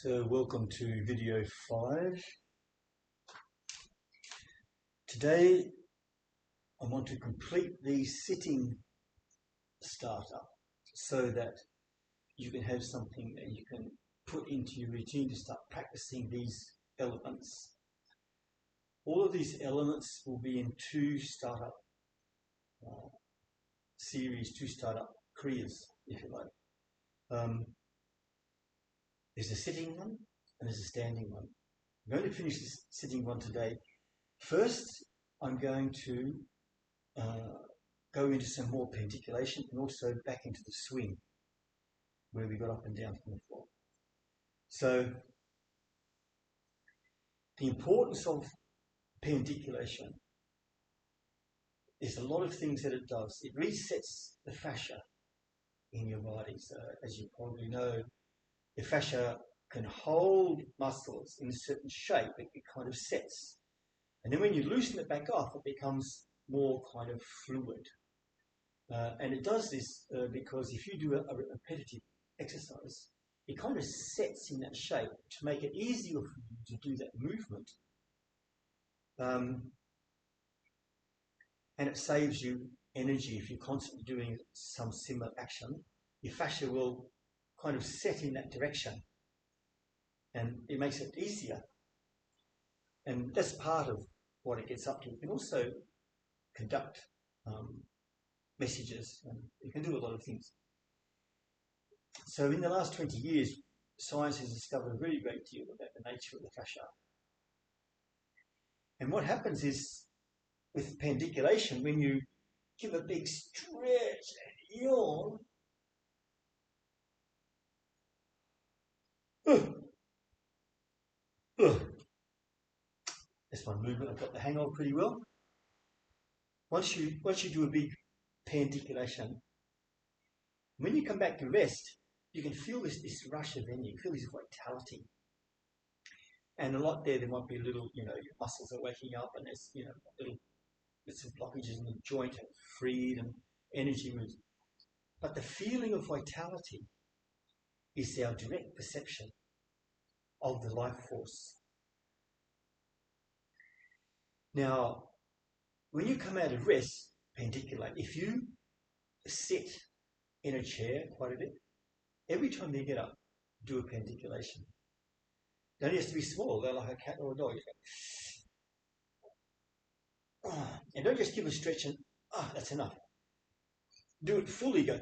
So welcome to video 5. Today I want to complete the sitting starter so that you can have something that you can put into your routine to start practicing these elements. All of these elements will be in 2 startup series, 2 startup kriyas, if you like. There's a sitting one and there's a standing one. I'm going to finish this sitting one today. First, I'm going to go into some more pandiculation and also back into the swing where we got up and down from the floor. So, the importance of pandiculation is a lot of things that it does. It resets the fascia in your body. So, as you probably know, the fascia can hold muscles in a certain shape. It kind of sets. And then when you loosen it back off, it becomes more kind of fluid. And it does this because if you do a repetitive exercise, it kind of sets in that shape to make it easier for you to do that movement. And it saves you energy if you're constantly doing some similar action. Your fascia will kind of set in that direction and it makes it easier. And that's part of what it gets up to. It can also conduct messages, and it can do a lot of things. So in the last 20 years, science has discovered a really great deal about the nature of the fascia. And what happens is, with pandiculation, when you give a big stretch and yawn, that's one movement I've got the hang of pretty well. Once you do a big pandiculation, when you come back to rest, you can feel this rush of energy, you feel this vitality. And a lot there might be a little, your muscles are waking up and there's, little bits of blockages in the joint and freed and energy moves. But the feeling of vitality is our direct perception of the life force. Now, when you come out of rest, pandiculate, if you sit in a chair quite a bit, every time you get up, do a pandiculation. It only has to be small, they're like a cat or a dog. And don't just give a stretch and, that's enough. Do it fully, go.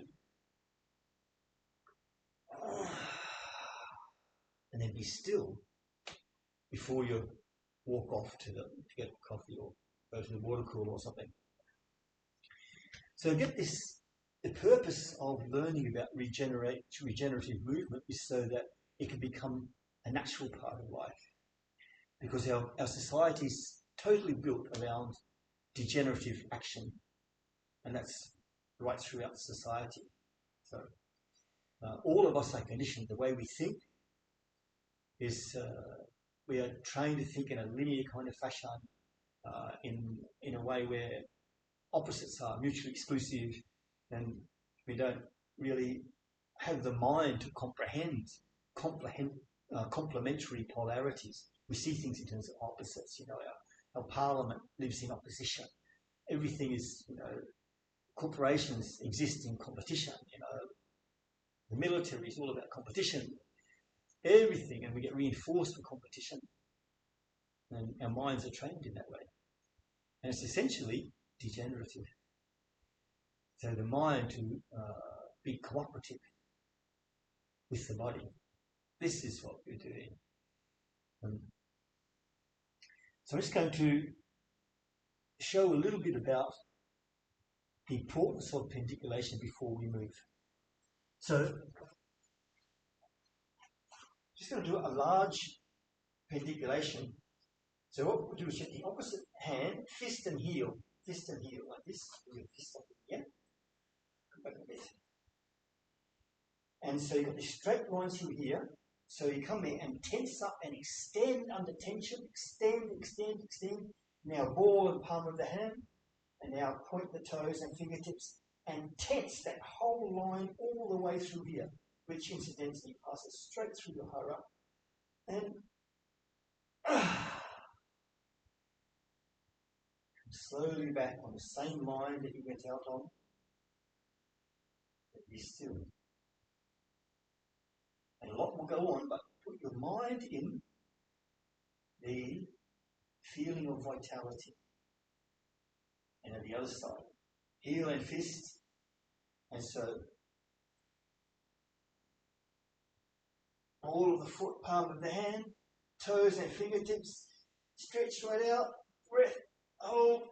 And then be still before you walk off to get coffee or go to the water cooler or something. So get this, the purpose of learning about regenerative movement is so that it can become a natural part of life. Because our society is totally built around degenerative action. And that's right throughout society. So all of us are conditioned. The way we think is we are trained to think in a linear kind of fashion, in a way where opposites are mutually exclusive, and we don't really have the mind to comprehend complementary polarities. We see things in terms of opposites. Our parliament lives in opposition. Everything is, corporations exist in competition. The military is all about competition. Everything, and we get reinforced for competition. And our minds are trained in that way. And it's essentially degenerative. So the mind to be cooperative with the body. This is what we're doing. So I'm just going to show a little bit about the importance of pandiculation before we move. So just going to do a large pandiculation. So what we'll do is get the opposite hand, fist and heel, like this. We'll fist up here. Come back a bit. And so you've got these straight lines through here. So you come here and tense up and extend under tension. Extend. Now ball and palm of the hand. And now point the toes and fingertips and tense that whole line all the way through here, which incidentally passes straight through your hara And slowly back on the same line that you went out on, but be still. And a lot will go on, but put your mind in the feeling of vitality. And at the other side, heel and fist, and so all of the foot, palm of the hand, toes and fingertips, stretch right out, breath, hold,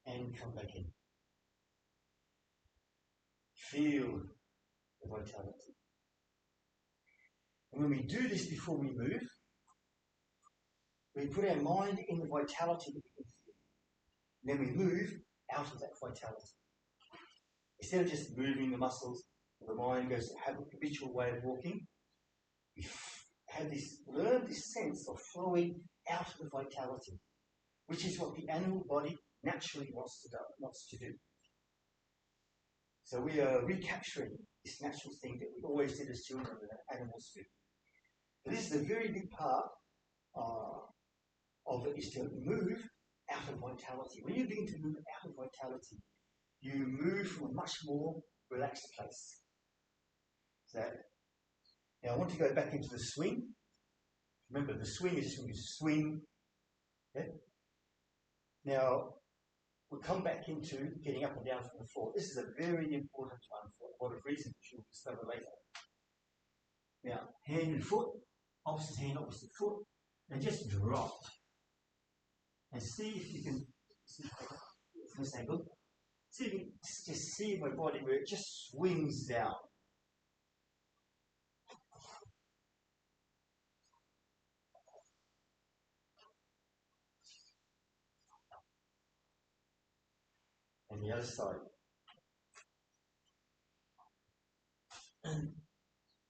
and come back in. Feel the vitality. And when we do this before we move, we put our mind in the vitality that we can feel. Then we move out of that vitality. Instead of just moving the muscles, the mind goes to have a habitual way of walking. We have learn this sense of flowing out of the vitality, which is what the animal body naturally wants to do. So we are recapturing this natural thing that we always did as children with an animal spirit. But this is a very big part of it, is to move out of vitality. When you begin to move out of vitality, you move from a much more relaxed place. So, now I want to go back into the swing. Remember, the swing is when you swing. Okay? Now, we'll come back into getting up and down from the floor. This is a very important one for a lot of reasons, which you'll discover later. Now, hand and foot, opposite hand, opposite foot, and just drop. And see if you can, first angle, see if you can just see my body where it just swings down. And the other side. And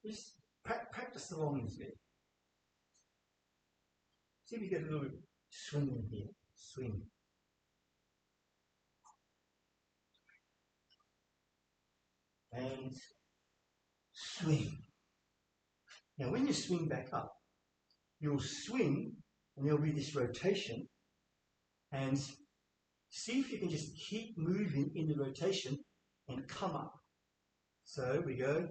just practice along with me. See if you get a little swing in here. Swing. And swing. Now when you swing back up, you'll swing and there'll be this rotation, and see if you can just keep moving in the rotation and come up. So we go.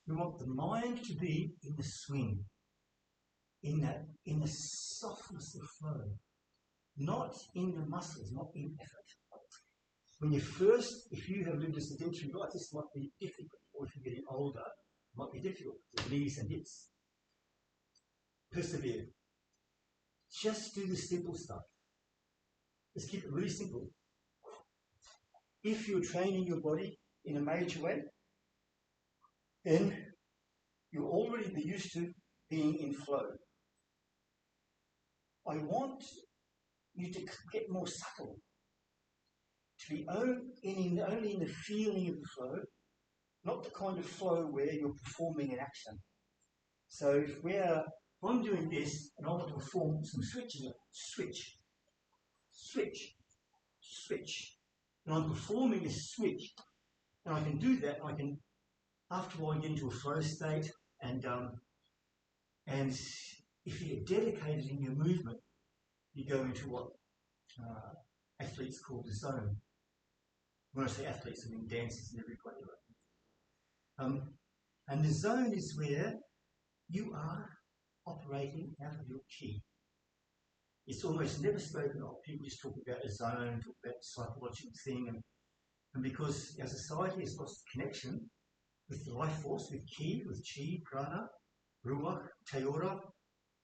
We want the mind to be in the swing, in the softness of flow, not in the muscles, not in effort. When you first, if you have lived a sedentary life, this might be difficult, or if you're getting older, it might be difficult, the knees and hips. Persevere. Just do the simple stuff. Just keep it really simple. If you're training your body in a major way, then you'll already be used to being in flow. I want you to get more subtle, to be only in the feeling of the flow, not the kind of flow where you're performing an action. So if I'm doing this and I want to perform some switching, switch, switch, switch, and I'm performing this switch, and I can do that. I can, after a while, get into a flow state, and if you're dedicated in your movement, you go into what athletes call the zone. When I say athletes, I mean dancers and everybody. And the zone is where you are operating out of your chi. It's almost never spoken of. People just talk about a zone, talk about a psychological thing, and because our society has lost connection with the life force, with chi, prana, ruach, teora,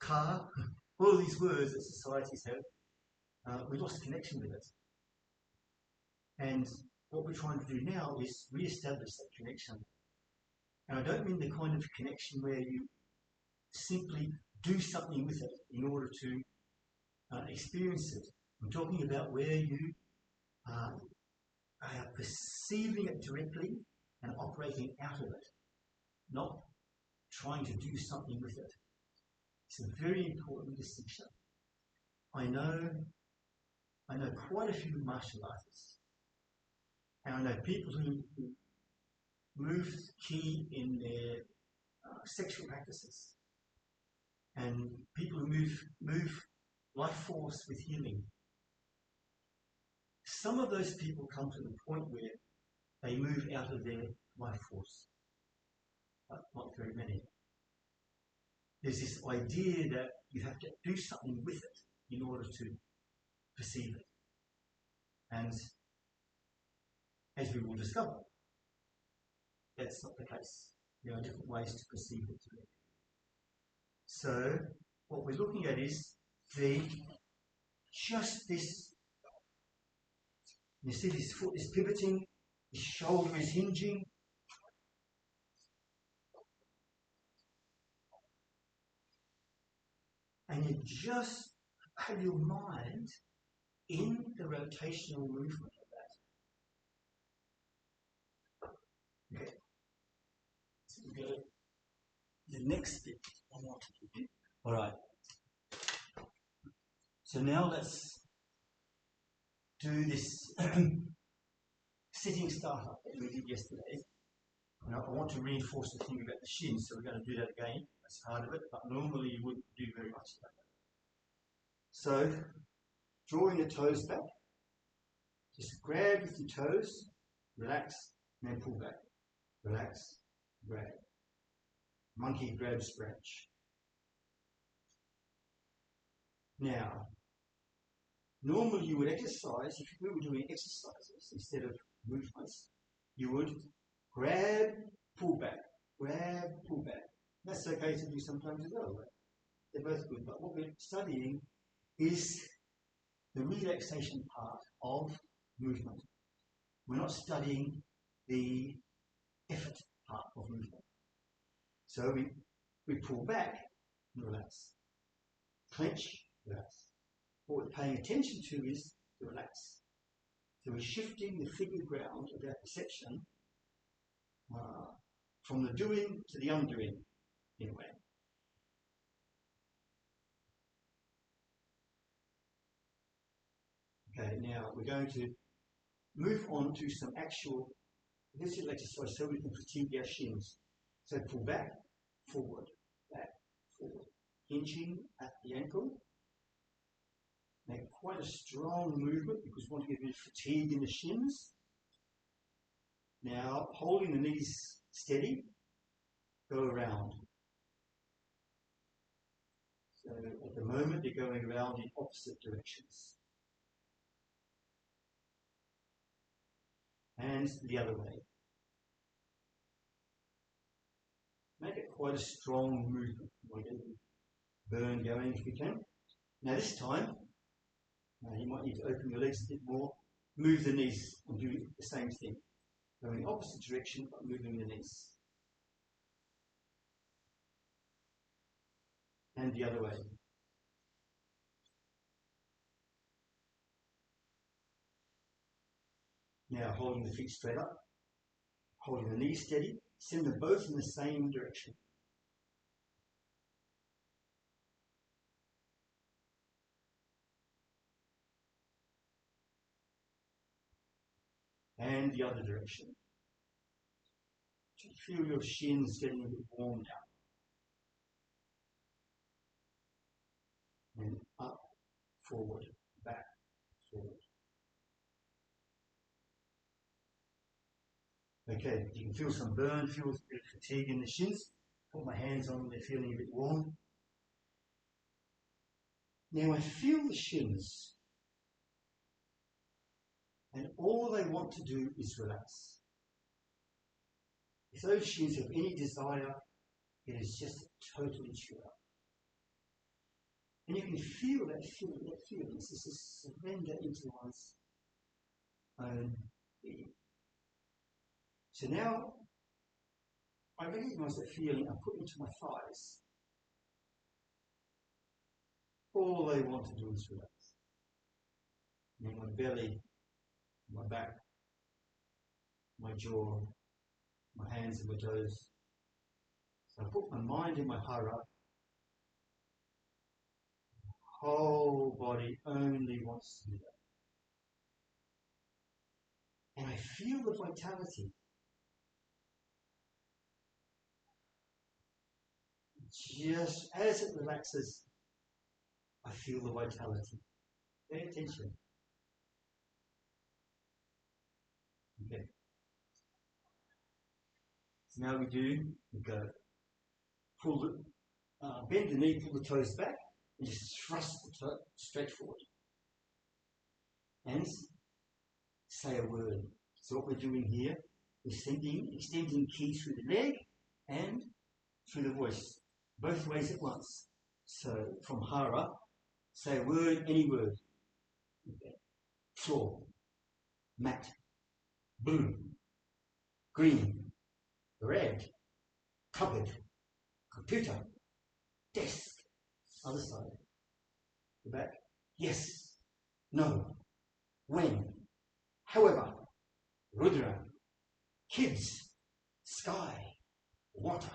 ka, all these words that societies have, we lost connection with it. And what we're trying to do now is re-establish that connection. And I don't mean the kind of connection where you simply do something with it in order to experience it. I'm talking about where you are perceiving it directly and operating out of it. not trying to do something with it. It's a very important distinction. I know quite a few martial artists, and I know people who move key in their sexual practices, and people who move life force with healing. Some of those people come to the point where they move out of their life force, but not very many. There's this idea that you have to do something with it in order to perceive it. And as we will discover, that's not the case. There are different ways to perceive it. So what we're looking at is just this. You see this foot is pivoting, his shoulder is hinging. And you just have your mind in the rotational movement of that. Okay. So we go to the next bit I want to do. All right. So now let's do this sitting startup that we did yesterday. Now, I want to reinforce the thing about the shins, so we're going to do that again. That's part of it, but normally you wouldn't do very much of that. So, drawing the toes back, just grab with your toes, relax, and then pull back. Relax, grab. Monkey grab, scratch. Now, normally you would exercise, if we were doing exercises instead of movements, you would grab, pull back, grab, pull back. That's okay to do sometimes as well, right? They're both good, but what we're studying is the relaxation part of movement. We're not studying the effort part of movement. So we pull back and relax. Clench, relax. What we're paying attention to is to relax. So we're shifting the figured ground of our perception from the doing to the undoing, in a way. Okay, now we're going to move on to some actual physical exercise so we can fatigue our shins. So pull back, forward, hinging at the ankle. Make quite a strong movement because we want to get a bit of fatigue in the shins. Now, holding the knees steady, go around. So at the moment, they're going around in opposite directions. And the other way. Make it quite a strong movement. We want to get the burn going if we can. Now this time, you might need to open your legs a bit more, move the knees and do the same thing. Going in the opposite direction but moving the knees. And the other way. Now holding the feet straight up, holding the knees steady, send them both in the same direction. And the other direction. Feel your shins getting a bit warm now. And up, forward, back, forward. Okay, you can feel some burn, feel a bit of fatigue in the shins. Put my hands on them, they're feeling a bit warm. Now I feel the shins. And all they want to do is relax. If those shins have any desire, it is just totally chill out. And you can feel that feeling. This is a surrender into one's own being. So now, I recognize that feeling and put it into my thighs. All they want to do is relax. And then my belly, my back, my jaw, my hands and my toes, So I put my mind in my hara. Whole body only wants to do that. And I feel the vitality. Just as it relaxes, I feel the vitality. Pay attention. Okay. So now we go pull bend the knee, pull the toes back, and just thrust the toe straight forward. And say a word. So what we're doing here is extending ki through the leg and through the voice, both ways at once. So from hara, say a word, any word. Okay. Floor, mat, blue, green, red, cupboard, computer, desk. Other side. The back. Yes. No. When. However. Rudra. Kids. Sky. Water.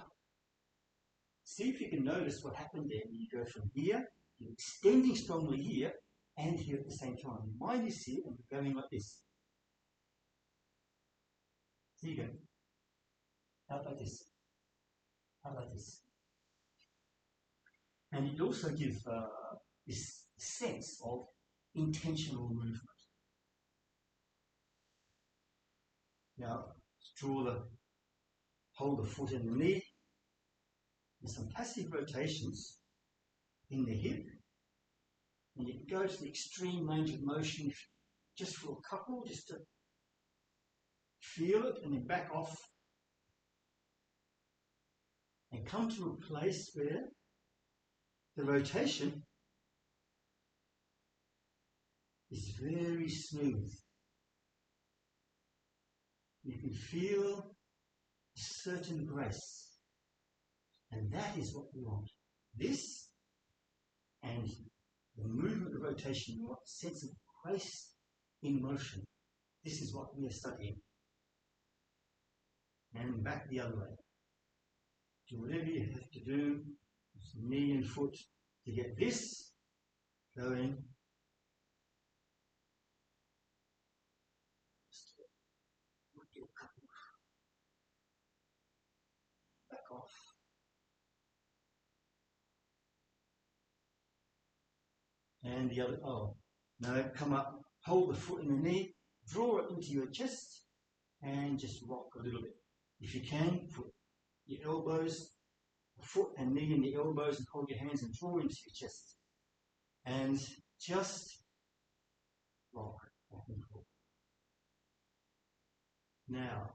See if you can notice what happened there. You go from here, you're extending strongly here, and here at the same time. Your mind is here, and we're going like this. So you go. Out like this. Out like this. And it also gives this sense of intentional movement. Now, hold the foot in the knee. There's some passive rotations in the hip. And you can go to the extreme range of motion just for a couple, just to feel it and then back off. And come to a place where the rotation is very smooth. You can feel a certain grace. And that is what we want. This and the movement of rotation, we want a sense of grace in motion. This is what we are studying. And back the other way. Do whatever you have to do, with knee and foot, to get this going. Back off. And the other, no, come up, hold the foot in the knee, draw it into your chest, and just rock a little bit. If you can, put your elbows, foot and knee in the elbows, and hold your hands and draw into your chest. And just rock back and forth. Now,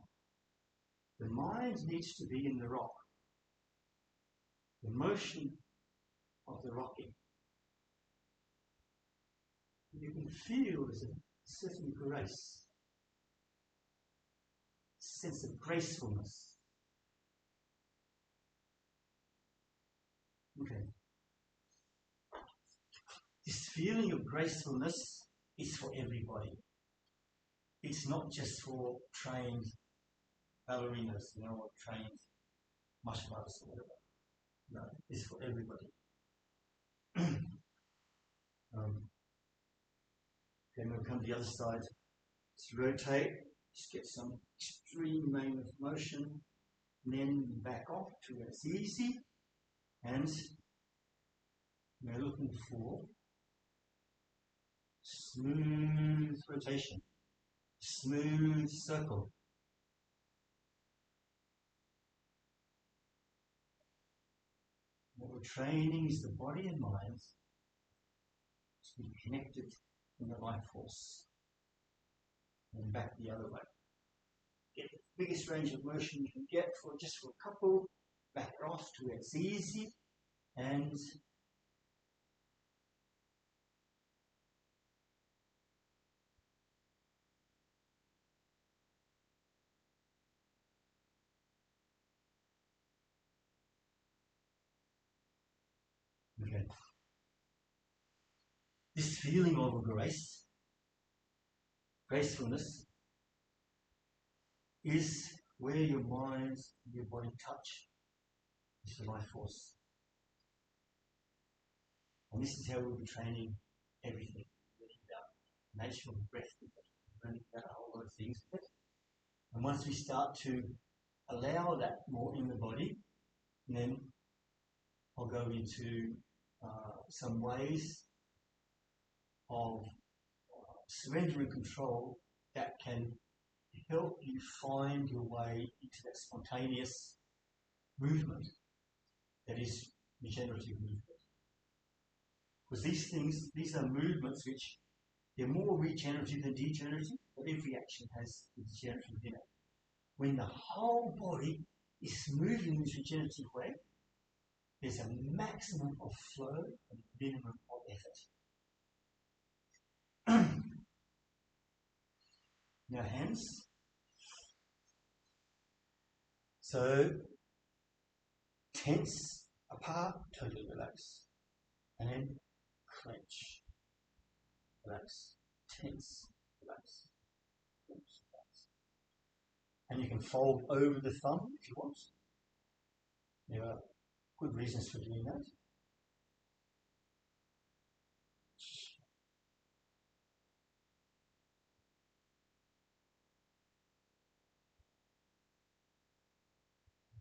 the mind needs to be in the rock. The motion of the rocking. You can feel there's a certain grace, sense of gracefulness. Okay. This feeling of gracefulness is for everybody. It's not just for trained ballerinas, or trained martial artists or whatever. No, it's for everybody. Then we'll come to the other side. Just rotate, just get some extreme range of motion, and then back off to where it's easy. And we're looking for smooth rotation, smooth circle. What we're training is the body and mind to be connected in the life force. And back the other way. Get the biggest range of motion you can get for just for a couple. Back it off to where it's easy. And okay. This feeling of grace, gracefulness, is where your mind and your body touch. It's the life force. And this is how we'll be training everything. Learning about nature of breath, learning about a whole lot of things. And once we start to allow that more in the body, then I'll go into some ways of surrender and control that can help you find your way into that spontaneous movement that is regenerative movement. Because these are movements which they're more regenerative than degenerative, but every action has degenerative in it. When the whole body is moving in this regenerative way, there's a maximum of flow and a minimum of effort. Now hands. So tense apart, totally relax. And then clench. Relax. Tense. Relax. Clench. Relax. And you can fold over the thumb if you want. There are good reasons for doing that.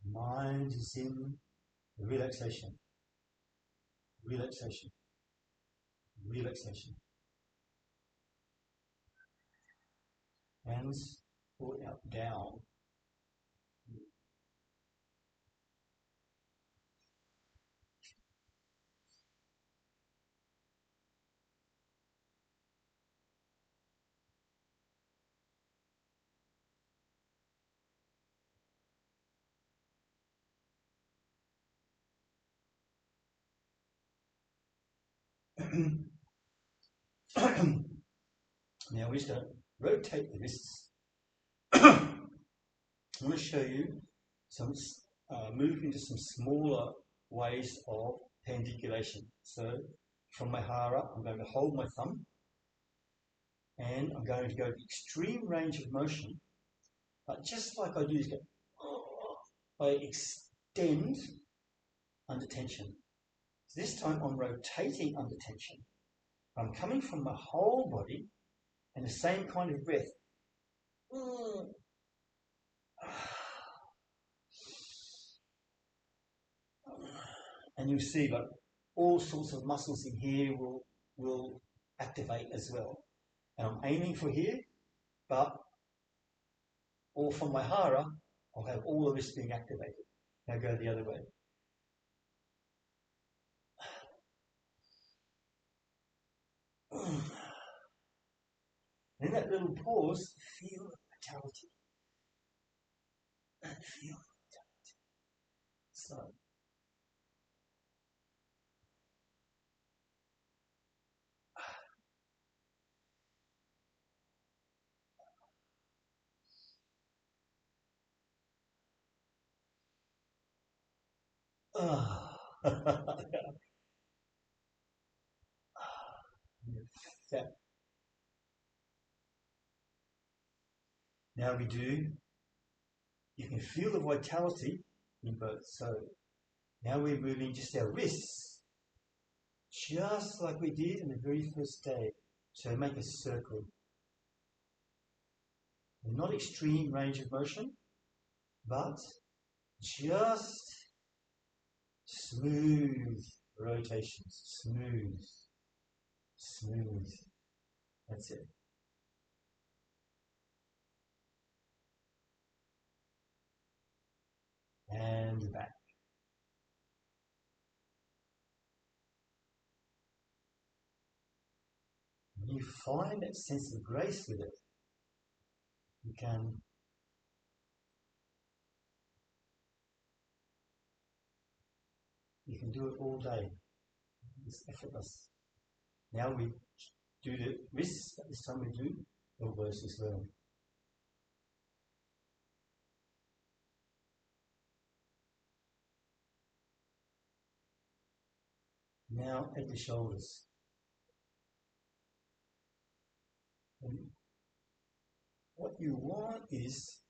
Mind is in relaxation, relaxation, relaxation. Hands pull out, down. Now we're just going to rotate the wrists. I want to show you some move into some smaller ways of pandiculation. So from my hara, I'm going to hold my thumb and I'm going to go the extreme range of motion, but just like I do is I extend under tension. So this time I'm rotating under tension. I'm coming from my whole body and the same kind of breath. And you'll see like all sorts of muscles in here will activate as well. And I'm aiming for here, but or from my hara, I'll have all of this being activated. Now go the other way. In that little pause, feel the vitality. And feel the vitality. So. Now we do, you can feel the vitality in both. So now we're moving just our wrists, just like we did in the very first day. So make a circle. Not extreme range of motion, but just smooth rotations. Smooth. Smooth. That's it. And back. When you find that sense of grace with it, you can do it all day. It's effortless. Now we do the wrists, but this time we do elbows as well. Now at the shoulders. And what you want is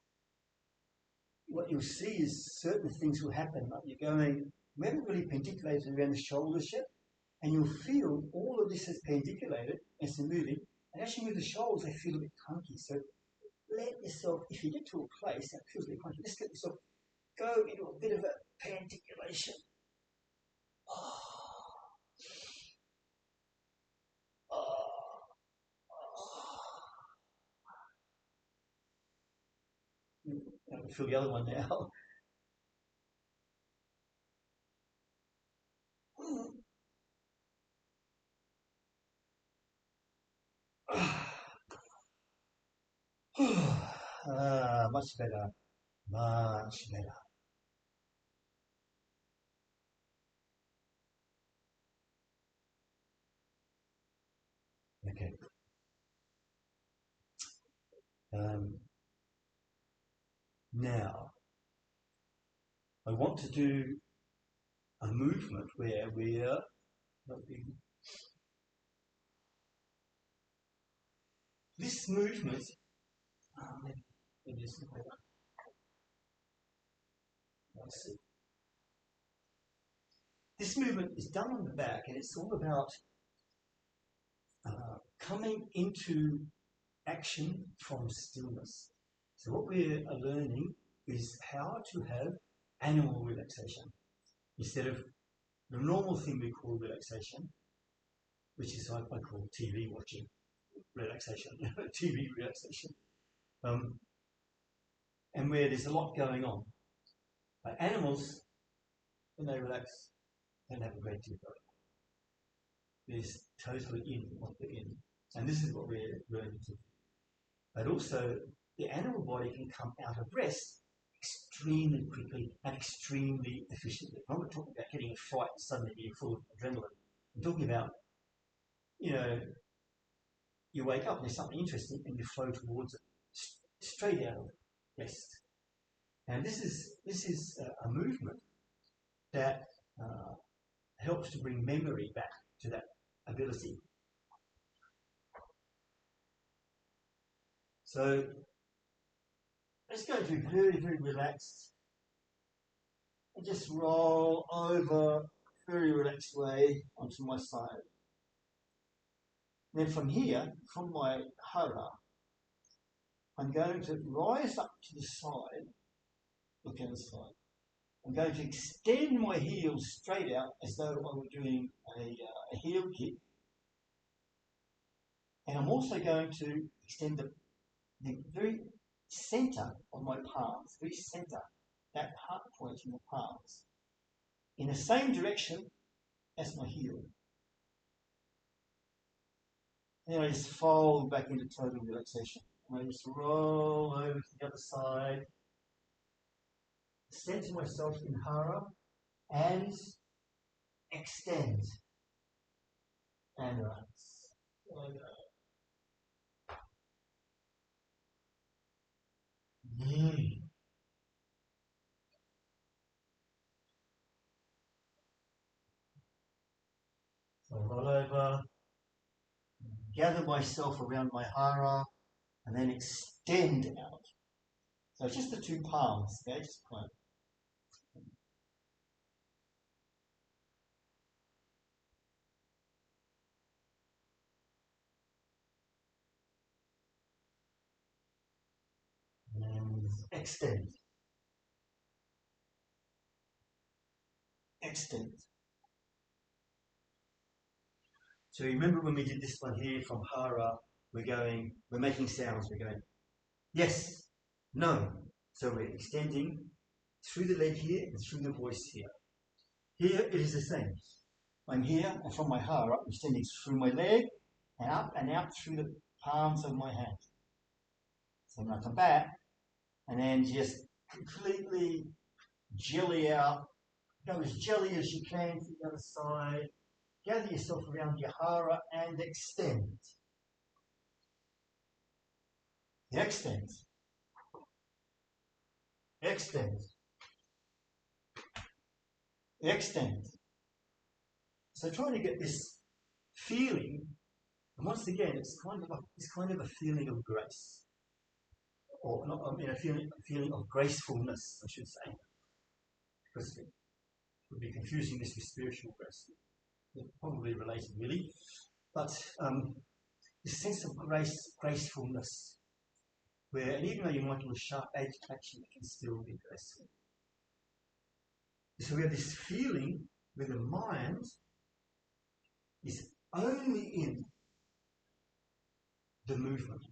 what you'll see is certain things will happen. Like you're going, we haven't really pendiculated around the shoulders yet, and you'll feel all of this is pendiculated as you're moving, and as you move the shoulders, they feel a bit clunky. So let yourself, if you get to a place that feels a bit clunky, just let yourself go into a bit of a pandiculation. I can feel the other one now. Much better. Much better. Okay. Now, I want to do a movement where we're this movement. Let's see. This movement is done on the back, and it's all about coming into action from stillness. So what we're learning is how to have animal relaxation instead of the normal thing we call relaxation, which is I call TV watching relaxation, TV relaxation, and where there's a lot going on. Animals, when they relax, don't have a great deal going on. They're totally in what they're in. And this is what we're learning to do. But also, the animal body can come out of rest extremely quickly and extremely efficiently. I'm not talking about getting a fright and suddenly being full of adrenaline. I'm talking about, you wake up and there's something interesting and you flow towards it straight out of rest. And this is a movement that helps to bring memory back to that ability. So let's go to very, very relaxed and just roll over very relaxed way onto my side. Then from here, from my hara, I'm going to rise up to the side, look at the side. I'm going to extend my heels straight out as though I were doing a heel kick. And I'm also going to extend the very center of my palms, very center, that heart point in the palms, in the same direction as my heel. Then I just fold back into total relaxation. And I just roll over to the other side, center myself in hara, and extend. And relax. So roll over, gather myself around my hara, and then extend out. So it's just the two palms, okay? Just point. And extend. Extend. So remember when we did this one here from hara, we're making sounds, we're going, yes, no. So we're extending through the leg here and through the voice here. Here it is the same. I'm here, and from my hara, I'm extending through my leg and up and out through the palms of my hand. So I'm going to come back and then just completely jelly out. Go as jelly as you can to the other side. Gather yourself around your hara and extend. Extend. Extend. Extend. So trying to get this feeling, and once again, it's kind of a feeling of grace. or not, a feeling of gracefulness, I should say, because it would be confusing this with spiritual grace. They're probably related, really, but this sense of gracefulness, where, and even though you might do a sharp edge action, it can still be graceful. So we have this feeling where the mind is only in the movement.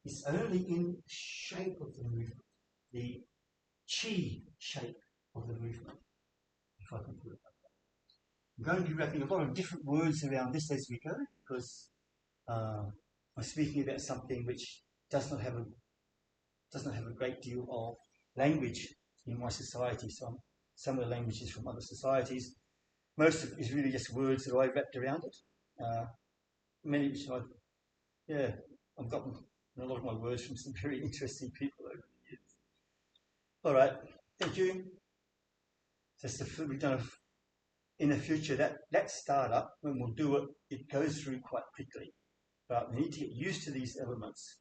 It's only in the shape of the movement, the chi shape of the movement, if I can put it like that. I'm going to be wrapping a lot of different words around this as we go, because I'm speaking about something which does not have a great deal of language in my society. So some of the language is from other societies. Most of it is really just words that I wrapped around it. Many which I've gotten a lot of my words from some very interesting people over the years. All right, thank you. We've done in the future that startup, when we'll do it, it goes through quite quickly. But we need to get used to these elements.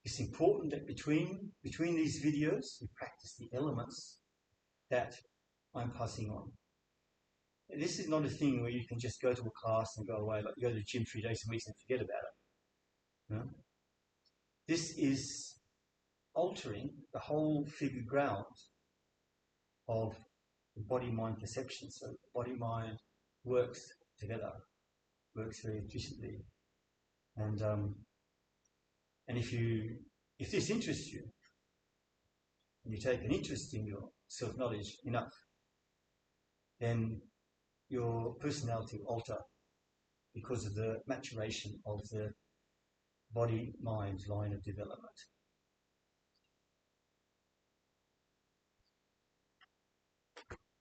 It's important that between these videos, we practice the elements that I'm passing on. This is not a thing where you can just go to a class and go away, like you go to the gym 3 days a week and forget about it. No? This is altering the whole figure ground of the body-mind perception. So the body-mind works together, works very efficiently. And if this interests you, and you take an interest in your self-knowledge enough, then your personality will alter because of the maturation of the body-mind line of development.